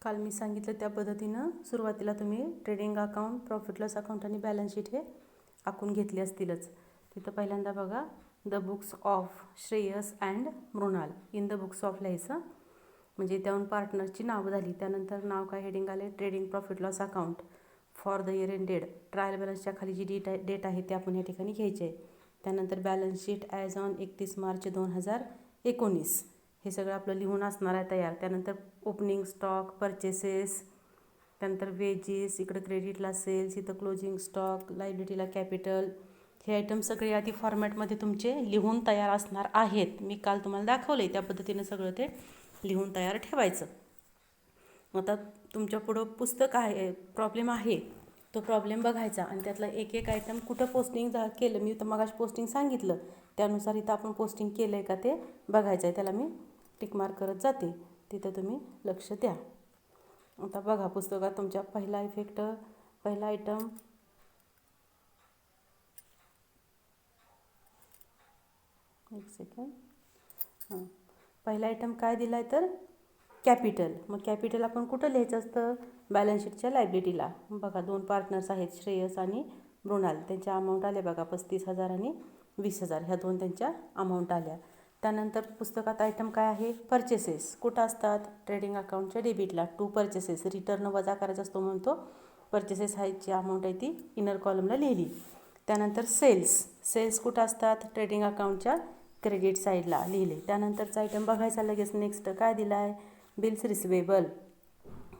काल मी सांगितलं त्या पद्धतीनं सुरुवातीला तुम्ही trading account, profit loss account आणि बॅलन्स शीट हे आखून घेतले असतीलच. तिथं पहिल्यांदा बघा, the books of Shreyas and Mrinal, in the books of लिहायचं, म्हणजे त्याहून पार्टनरची नावं झाली. त्यानंतर नाव काय हेडिंग आले, trading profit loss account for the year ended. Trial बॅलन्सच्या खाली जी डेट आहे ते आपण या ठिकाणी घ्यायचे आहे. त्यानंतर balance sheet as on 31 March 2019 हे सगळं आपलं लिहून असणार आहे तयार. त्यानंतर ओपनिंग स्टॉक, परचेसेस, त्यानंतर वेजेस, इकडं क्रेडिटला सेल्स, इथं क्लोजिंग स्टॉक, लायबिलिटीला कॅपिटल, हे आयटम सगळे आधी फॉर्मॅटमध्ये तुमचे लिहून तयार असणार आहेत. मी काल तुम्हाला दाखवलं आहे त्या पद्धतीनं सगळं ते लिहून तयार ठेवायचं. आता तुमच्या पुढं पुस्तक आहे, प्रॉब्लेम आहे, तो प्रॉब्लेम बघायचा आणि त्यातला एक एक आयटम कुठं पोस्टिंग केलं, मी तर मगाशी पोस्टिंग सांगितलं त्यानुसार इथं आपण पोस्टिंग केलं आहे का ते बघायचं आहे. त्याला मी टिक मार्क करत जाते, तिथं तुम्ही लक्ष द्या. आता बघा पुस्तकात तुमच्या पहिला इफेक्ट, पहिला आयटम, एक सेकंड, पहिला आयटम काय दिला आहे तर कॅपिटल. मग कॅपिटल आपण कुठं लिहायचं असतं, बॅलन्स शीटच्या लायबिलिटीला. बघा 2 पार्टनर्स आहेत, श्रेयस आणि मृणाल, त्यांच्या अमाऊंट आल्या बघा 35,000 आणि 20,000, ह्या 2 त्यांच्या अमाऊंट आल्या. त्यानंतर पुस्तकात आयटम काय आहे, परचेसेस कुठं असतात, ट्रेडिंग अकाउंटच्या डेबिटला. 2 परचेसेस, रिटर्न वजा करायचा असतो म्हणून तो परचेसेस जी अमाऊंट आहे ती इनर कॉलमला लिहिली. त्यानंतर सेल्स कुठं असतात, ट्रेडिंग अकाउंटच्या क्रेडिट साईडला लिहिले. त्यानंतरचा आयटम बघायचा लगेच, नेक्स्ट काय दिला आहे, बिल्स रिसिवेबल.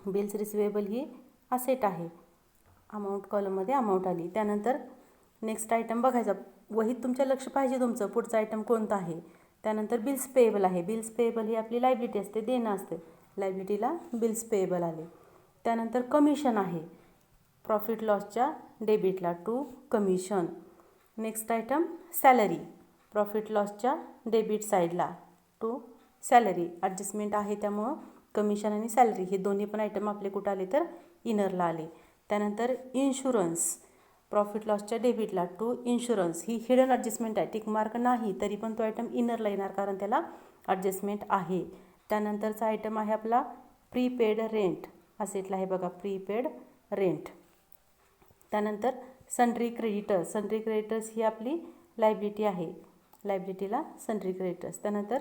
बिल्स रिसिवेबल ही असेट आहे, अमाऊंट कॉलममध्ये अमाऊंट आली. त्यानंतर नेक्स्ट आयटम बघायचा, वहीत तुमच्या लक्ष पाहिजे तुमचं पुढचा आयटम कोणता आहे. त्यानंतर बिल्स पेएबल आहे, बिल्स पेएबल ही आपली लायबिलिटी असते, देणं असते, लायबिलिटीला बिल्स पेएबल आले. त्यानंतर कमिशन आहे, प्रॉफिट लॉसच्या डेबिटला to commission. Next item salary, profit लॉसच्या डेबिट साईडला टू सॅलरी. ॲडजस्टमेंट आहे त्यामुळं कमिशन आणि सॅलरी हे दोन्ही पण आयटम आपले कुठं आले तर इनरला आले. त्यानंतर इन्शुरन्स, प्रॉफिट लॉसच्या डेबिटला टू इन्शुरन्स, ही हिडन ॲडजस्टमेंट आहे, टिक मार्क नाही तरी पण तो आयटम इनरला येणार कारण त्याला ॲडजस्टमेंट आहे. त्यानंतरचा आयटम आहे आपला प्रीपेड रेंट, असेटला आहे बघा प्रीपेड रेंट. त्यानंतर सन्ड्री क्रेडिटर्स ही आपली लायबिलिटी आहे, लायबिलिटीला सन्ड्री क्रेडिटर्स. त्यानंतर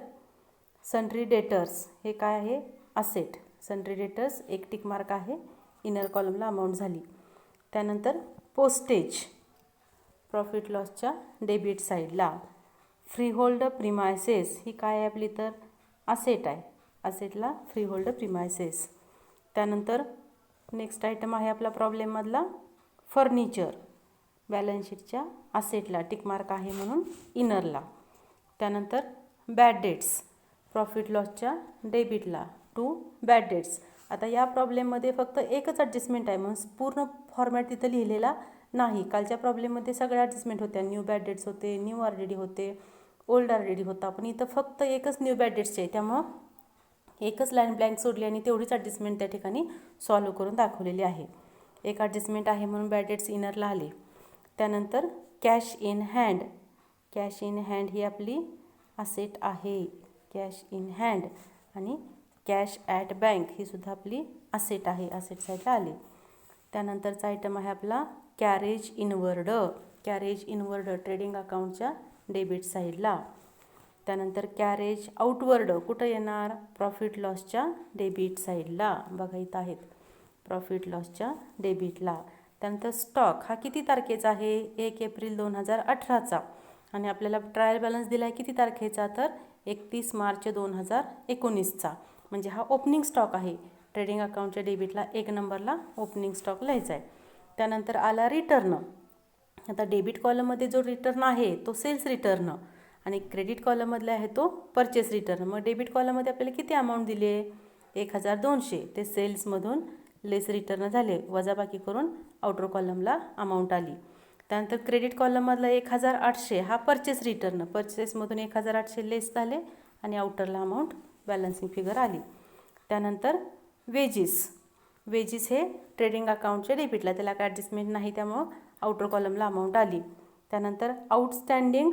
सन्ड्री डेटर्स हे काय आहे, असेट, सन्ड्री डेटर्स एक टिक मार्क आहे, इनर कॉलमला अमाऊंट झाली. त्यानंतर पोस्टेज, प्रॉफिट लॉसच्या डेबिट साईडला. फ्रीहोल्ड प्रिमायसेस ही काय आहे आपली तर असेट आहे, असेटला फ्रीहोल्ड प्रिमायसेस. त्यानंतर नेक्स्ट आयटम आहे आपला प्रॉब्लेममधला फर्निचर, बॅलन्स शीटच्या असेटला टिक मार्क आहे म्हणून इनरला. त्यानंतर बॅड डेट्स, प्रॉफिट लॉसच्या डेबिटला टू बॅड डेट्स. आता या प्रॉब्लेममध्ये फक्त एकच ॲडजस्टमेंट आहे म्हणून पूर्ण फॉर्मॅट तिथं लिहिलेला नाही. कालच्या प्रॉब्लेममध्ये सगळ्या ॲडजस्टमेंट होत्या, न्यू बॅड डेट्स होते, न्यू आरडीडी होते, ओल्ड आरडीडी होता, पण इथं फक्त एकच न्यू बॅड डेट्सचे आहे त्यामुळं एकच लाईन ब्लँक सोडली आणि तेवढीच ॲडजस्टमेंट त्या ठिकाणी सॉल्व्ह करून दाखवलेली आहे. एक ॲडजस्टमेंट आहे म्हणून बॅड डेट्स इनरला आले. त्यानंतर cash in hand, cash in hand ही आपली असेट आहे, कॅश इन हँड. आणि कॅश ॲट बँक ही सुद्धा आपली असेट आहे, असेट साईडला आली. त्यानंतरचा आयटम आहे आपला carriage inward, carriage inward trading अकाउंटच्या डेबिट साईडला. त्यानंतर कॅरेज आउटवर्ड कुठं येणार, प्रॉफिट लॉसच्या डेबिट साईडला. बघा इथं आहेत प्रॉफिट लॉसच्या डेबिटला. त्यानंतर स्टॉक हा किती तारखेचा आहे, 1 एप्रिल 2018चा, आणि आपल्याला ट्रायल बॅलन्स दिला आहे किती तारखेचा तर 31 मार्च 2019चा, म्हणजे हा ओपनिंग स्टॉक आहे. ट्रेडिंग अकाउंटच्या डेबिटला 1 नंबरला ओपनिंग स्टॉक लिहायचा आहे. त्यानंतर आला रिटर्न. आता डेबिट कॉलममध्ये जो रिटर्न आहे तो सेल्स रिटर्न आणि क्रेडिट कॉलममधला आहे तो परचेस रिटर्न. मग डेबिट कॉलममध्ये आपल्याला किती अमाऊंट दिली आहे, 1200, ते सेल्समधून लेस रिटर्न झाले, वजाबाकी करून आउटर कॉलमला अमाऊंट आली. त्यानंतर क्रेडिट कॉलममधला 1800 हा परचेस रिटर्न, परचेसमधून 1800 लेस झाले आणि आउटरला अमाऊंट बॅलन्सिंग फिगर आली. त्यानंतर वेजेस हे ट्रेडिंग अकाउंटच्या डेबिटला, त्याला काय ॲडजस्टमेंट नाही त्यामुळं आउटर कॉलमला अमाऊंट आली. त्यानंतर आउटस्टँडिंग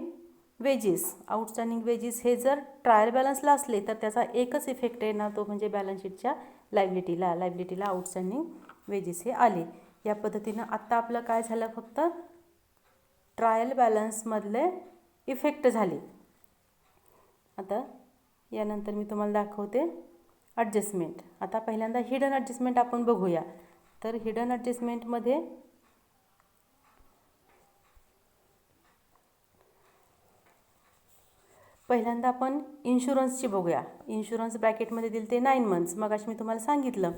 वेजेस, आउटस्टँडिंग वेजेस हे जर ट्रायल बॅलन्सला असले तर त्याचा एकच इफेक्ट येणार, तो म्हणजे बॅलन्स शीटच्या लायबिलिटीला आउटस्टँडिंग वेजेस हे आले. या पद्धतीनं आत्ता आपलं काय झालं, फक्त ट्रायल बॅलन्समधले इफेक्ट झाले. आता यानंतर मी तुम्हाला दाखवते ॲडजस्टमेंट. आता पहिल्यांदा हिडन ॲडजस्टमेंट आपण बघूया. तर हिडन ॲडजस्टमेंटमध्ये पहिल्यांदा आपण इन्शुरन्सची बघूया. इन्शुरन्स ब्रॅकेटमध्ये दिले ते 9 मंथ्स. मग मी तुम्हाला सांगितलं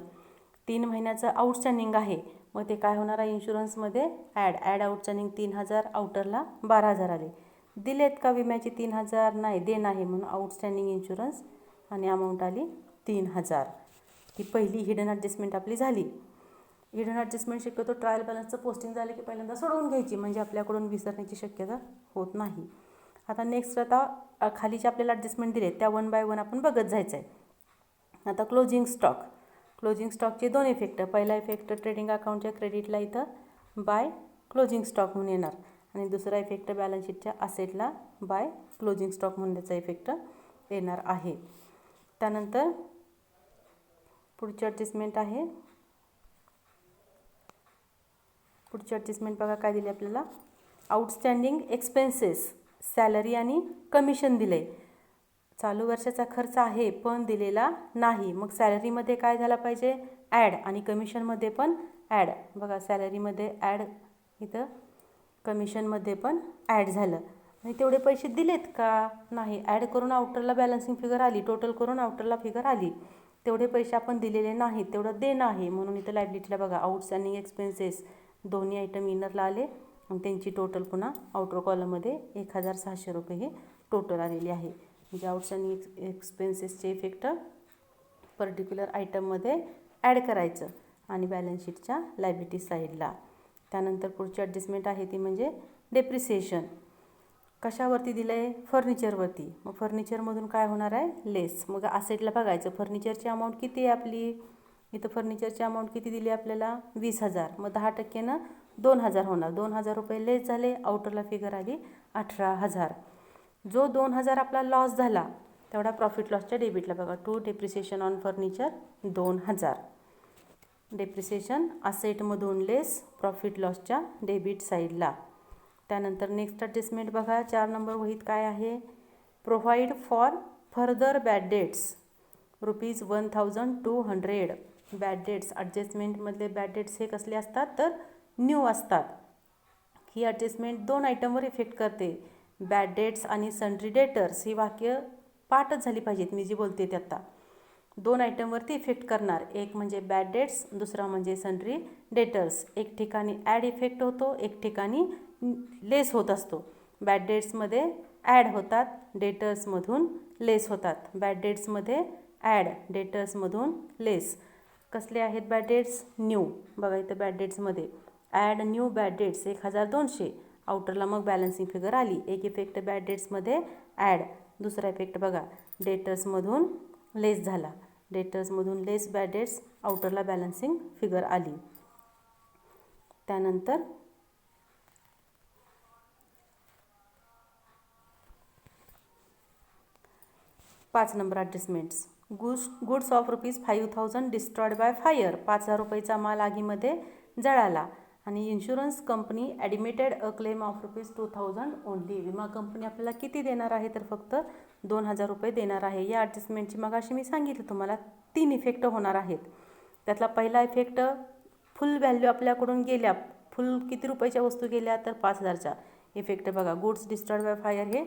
3 महिन्याचं आउटस्टँडिंग आहे. मग ते काय होणार आहे इन्शुरन्समध्ये, ॲड आउटस्टँडिंग 3000, आउटरला 12000 आले. दिलेत का विम्याचे 3000? नाही, देणं आहे म्हणून आउटस्टँडिंग इन्शुरन्स आणि अमाऊंट आली 3000. ही पहिली हिडन ॲडजस्टमेंट आपली झाली. हिडन ॲडजस्टमेंट शक्यतो ट्रायल बॅलन्सचं पोस्टिंग झालं की पहिल्यांदा सोडवून घ्यायची, म्हणजे आपल्याकडून विसरण्याची शक्यता होत नाही. आता नेक्स्ट, आता खालीचे आपल्याला ॲडजस्टमेंट दिले त्या 1 बाय 1 आपण बघत जायचं आहे. आता क्लोजिंग स्टॉकचे 2 इफेक्ट. पहिला इफेक्ट ट्रेडिंग अकाउंटच्या क्रेडिटला इथं बाय क्लोजिंग स्टॉक म्हणून येणार, आणि दुसरा इफेक्ट बॅलन्स शीटच्या असेटला बाय क्लोजिंग स्टॉक म्हणून त्याचा इफेक्ट येणार आहे. त्यानंतर पुढची ॲडजस्टमेंट आहे. पुढची ॲडजस्टमेंट बघा काय दिली आपल्याला, आउटस्टँडिंग एक्सपेन्सेस, सॅलरी आणि कमिशन दिले. चालू वर्षाचा खर्च आहे पण दिलेला नाही. मग सॅलरीमध्ये काय झाला पाहिजे, ॲड, आणि कमिशनमध्ये पण ॲड. बघा सॅलरीमध्ये ॲड, इथं कमिशनमध्ये पण ॲड झालं. आणि तेवढे पैसे दिलेत का, नाही. ॲड करून आउटरला बॅलन्सिंग फिगर आली, टोटल करून आउटरला फिगर आली. तेवढे पैसे आपण दिलेले नाहीत, तेवढं देणं आहे. म्हणून इथं लायबिलिटीला बघा आउटस्टँडिंग एक्सपेन्सेस दोन्ही आयटम इनरला आले आणि त्यांची टोटल पुन्हा आउटर कॉलममध्ये 1600 रुपये हे टोटल आलेली आहे. म्हणजे आउटस्टँडिंग एक्सपेन्सेसचे इफेक्ट पर्टिक्युलर आयटममध्ये ॲड करायचं आणि बॅलन्स शीटच्या लायबिलिटी साईडला. त्यानंतर पुढची ॲडजस्टमेंट आहे ती म्हणजे डेप्रिसिएशन. कशावरती दिलं आहे, फर्निचरवरती. मग फर्निचरमधून काय होणार आहे, लेस. मग असेटला बघायचं फर्निचरची अमाऊंट किती आहे आपली, इथं फर्निचरची अमाऊंट किती दिली आपल्याला, 20,000. मग 10% 2000 होणार. 2000 रुपये लेस झाले, आउटरला फिगर आली 18,000. जो 2000 आपला लॉस झाला तेवढा प्रॉफिट लॉसच्या डेबिटला बघा, to depreciation on furniture 2000. Depreciation असेटमधून लेस प्रॉफिट लॉसच्या डेबिट साईडला. त्यानंतर नेक्स्ट ॲडजस्टमेंट बघा 4 नंबर वहीत काय आहे, provide for further bad debts ₹1200. Bad debts ॲडजस्टमेंटमधले बॅड डेट्स हे कसले असतात तर न्यू असतात. ही ॲडजस्टमेंट 2 आयटमवर इफेक्ट करते, बॅड डेट्स आणि सन्ड्री डेटर्स. ही वाक्य पाठच झाली पाहिजेत, मी जी बोलते ते आता. 2 आयटमवरती इफेक्ट करणार, एक म्हणजे बॅड डेट्स, दुसरा म्हणजे सन्ड्री डेटर्स. एक ठिकाणी ॲड इफेक्ट होतो, एक ठिकाणी लेस होत असतो. बॅड डेट्समध्ये ॲड होतात, डेटर्समधून लेस होतात. बॅड डेट्समध्ये ॲड, डेटर्समधून लेस. कसले आहेत बॅड डेट्स, न्यू. बघा इथं बॅड डेट्समध्ये ॲड न्यू बॅड डेट्स 1200, आउटरला मग बॅलन्सिंग फिगर आली. एक इफेक्ट बॅड डेट्समध्ये ॲड, दुसरा इफेक्ट बघा डेटर्समधून लेस झाला. डेटर्समधून लेस बॅड डेट्स, आउटरला बॅलन्सिंग फिगर आली. त्यानंतर पाच नंबर ॲडजस्टमेंट्स. Goods of ₹5000 destroyed by fire. 5000 रुपयेचा माल आगीमध्ये जळाला आणि insurance company admitted a claim of ₹2000 only. विमा कंपनी आपल्याला किती देणार आहे तर फक्त 2000 रुपये देणार आहे. या ॲडजस्टमेंटची मगाशी मी सांगितलं तुम्हाला 3 इफेक्ट होणार आहेत. त्यातला पहिला इफेक्ट फुल व्हॅल्यू आपल्याकडून गेल्या, फुल किती रुपयाच्या वस्तू गेल्या तर 5000च्या. इफेक्ट बघा गुड्स डिस्ट्रॉयड बाय फायर हे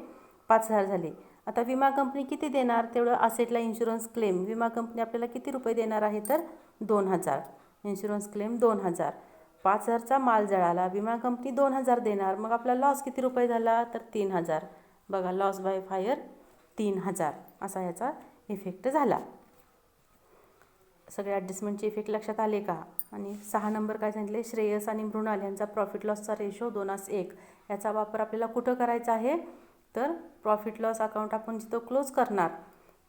5000 झाले. आता विमा कंपनी किती देणार तेवढं असेटला इन्शुरन्स क्लेम. विमा कंपनी आपल्याला किती रुपये देणार आहे तर 2000. Insurance claim 2000. 5000चा माल जळाला, विमा कंपनी 2000 देणार. मग आपला लॉस किती रुपये झाला तर 3000. बघा लॉस बाय फायर 3000 असा याचा इफेक्ट झाला. सगळे ॲडजस्टमेंटचे इफेक्ट लक्षात आले का. आणि 6 नंबर काय सांगितले, श्रेयस आणि मृणाल यांचा प्रॉफिट लॉसचा रेशो 2:1. याचा वापर आपल्याला कुठं करायचा आहे तर प्रॉफिट लॉस अकाउंट आपण जिथं क्लोज करणार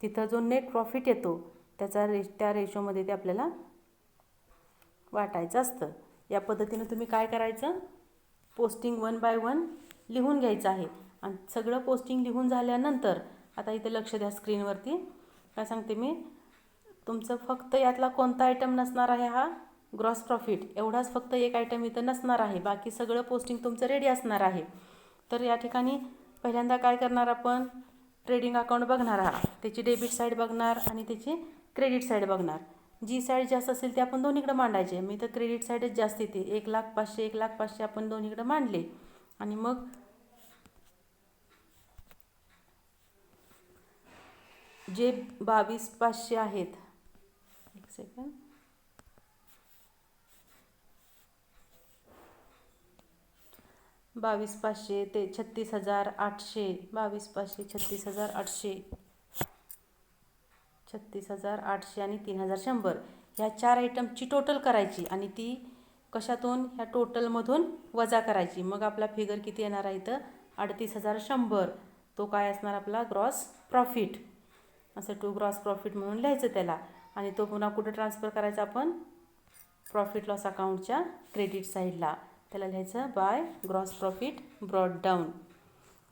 तिथं जो नेट प्रॉफिट येतो त्या रेशोमध्ये ते आपल्याला वाटायचं असतं. या पद्धतीनं तुम्ही काय करायचं, पोस्टिंग 1 बाय 1 लिहून घ्यायचं आहे आणि सगळं पोस्टिंग लिहून झाल्यानंतर आता इथे लक्ष द्या स्क्रीनवरती काय सांगते मी, तुमचं फक्त यातला कोणता आयटम नसणार आहे, हा ग्रॉस प्रॉफिट एवढाच फक्त एक आयटम इथं नसणार आहे, बाकी सगळं पोस्टिंग तुमचं रेडी असणार आहे. तर या ठिकाणी पहिल्यांदा काय करणार आपण, ट्रेडिंग अकाउंट बघणार आहात, त्याची डेबिट साईड बघणार आणि त्याची क्रेडिट साईड बघणार. जी साईड जास्त असेल ते आपण दोन्हीकडे मांडायचे. मी तर क्रेडिट साईडच जास्त येते, 1,05,000 1,05,000 आपण दोन्हीकडे मांडले आणि मग जे 22,500 आहेत, एक सेकंड, 22,500 ते 36,800, 22,500 36,800, 36,800 आणि 3,100 ह्या 4 आयटमची टोटल करायची आणि ती कशातून, ह्या टोटलमधून वजा करायची. मग आपला फिगर किती येणार आहे इथं, 38,100. तो काय असणार आपला ग्रॉस प्रॉफिट. असं टू ग्रॉस प्रॉफिट म्हणून लिहायचं त्याला आणि तो पुन्हा कुठं ट्रान्सफर करायचा आपण, प्रॉफिट लॉस अकाउंटच्या क्रेडिट साईडला. त्याला लिहायचं by gross profit brought down.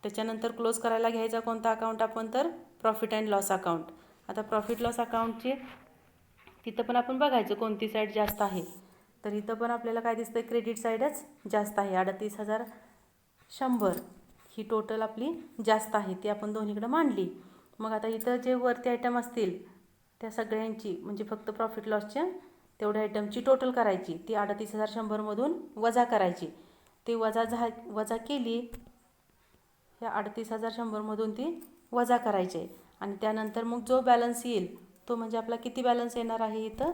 त्याच्यानंतर क्लोज करायला घ्यायचा कोणता अकाउंट आपण, तर प्रॉफिट अँड लॉस अकाउंट. आता प्रॉफिट लॉस अकाउंटचे तिथं पण आपण बघायचं कोणती साईड जास्त आहे. तर इथं पण आपल्याला काय दिसतं, क्रेडिट साईडच जास्त आहे, 38,100 ही टोटल आपली जास्त आहे, ती आपण दोन्हीकडे मांडली. मग आता इथं जे वरती आयटम असतील त्या सगळ्यांची म्हणजे फक्त प्रॉफिट लॉसच्या तेवढ्या आयटमची टोटल करायची, ती 38,100मधून वजा करायची. ती वजा केली, ह्या 38,100मधून ती वजा करायची आणि त्यानंतर मग जो बॅलन्स येईल तो म्हणजे आपला किती बॅलन्स येणार आहे इथं,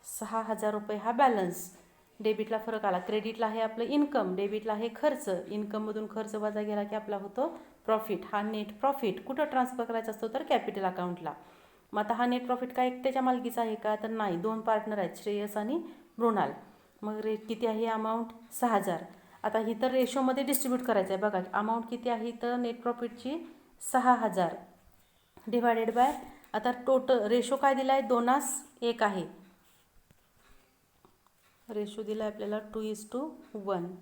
6,000 रुपये हा बॅलन्स. डेबिटला फरक आला, क्रेडिटला आहे आपलं इन्कम, डेबिटला आहे खर्च. इन्कममधून खर्च वजा गेला की आपला होतो प्रॉफिट. हा नेट प्रॉफिट कुठं ट्रान्सफर करायचा असतो, तर कॅपिटल अकाउंटला. मग आता हा नेट प्रॉफिट काय एकट्याच्या मालकीचा आहे का, तर नाही, 2 पार्टनर आहेत, श्रेयस आणि मृणाल. मग किती आहे अमाऊंट, 6,000. आता ही तर रेशोमध्ये डिस्ट्रीब्यूट करायचं आहे. बघा अमाऊंट किती आहे तर नेट प्रॉफिटची 6,000 डिवायडेड बाय, आता टोटल रेशो काय दिला आहे, 2:1 आहे. रेशो दिला आहे आपल्याला 2:1.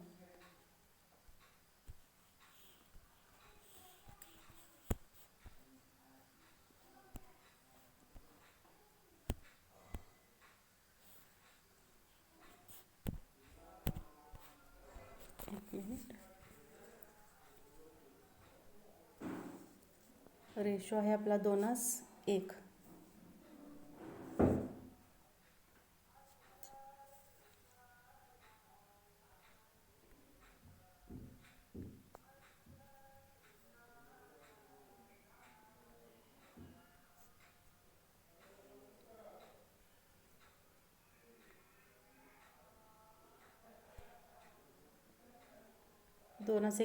रेशो आहे आपला 2:1.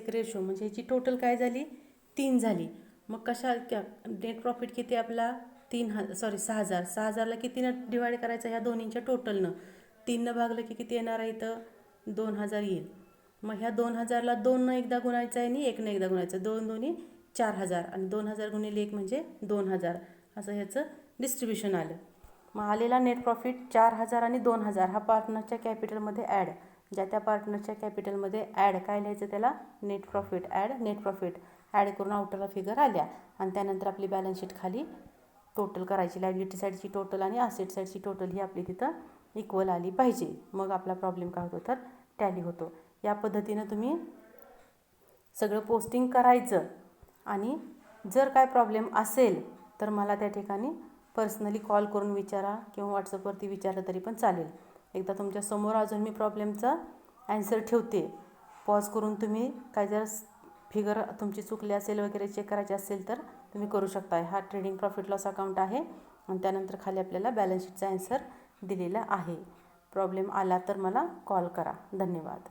रेशो म्हणजे ह्याची टोटल काय झाली, 3 झाली. मग कशा नेट प्रॉफिट किती आपला 6,000. 6,000ला कितीनं डिवाइड करायचं, ह्या दोन्हींच्या टोटलनं 3नं भागलं की किती येणार आहे इथं, 2,000 येईल. मग ह्या 2,000ला 2नं एकदा गुणायचं आहे आणि 1नं एकदा गुणायचं, 2 दोन्ही 4,000 आणि 2,000 गुणिले 1 म्हणजे 2,000. असं ह्याचं डिस्ट्रीब्युशन आलं. मग आलेला नेट प्रॉफिट 4,000 आणि 2,000 हा पार्टनरच्या कॅपिटलमध्ये ॲड. ज्या त्या पार्टनरच्या कॅपिटलमध्ये ॲड काय लिहायचं त्याला, net profit, add net profit. Add करून आउटरला फिगर आल्या आणि त्यानंतर आपली बॅलन्स शीट खाली टोटल करायची. लायबिलिटी साईडची टोटल आणि असेट साईडची टोटल ही आपली तिथं इक्वल आली पाहिजे. मग आपला प्रॉब्लेम काय होतो, तर टॅली होतो. या पद्धतीनं तुम्ही सगळं पोस्टिंग करायचं आणि जर काय प्रॉब्लेम असेल तर मला त्या ठिकाणी पर्सनली कॉल करून विचारा किंवा व्हॉट्सअपवरती विचारलं तरी पण चालेल. एकदा तुमच्यासमोर अजून मी प्रॉब्लेमचा ॲन्सर ठेवते. पॉज करून तुम्ही काय जर फिगर तुमची चुकली असेल वगैरे चेक करायची असेल तर तुम्ही करू शकता. हा ट्रेडिंग प्रॉफिट लॉस अकाउंट आहे आणि त्यानंतर खाली आपल्याला बॅलन्स शीटचा ॲन्सर दिलेला आहे. प्रॉब्लेम आला तर मला कॉल करा. धन्यवाद.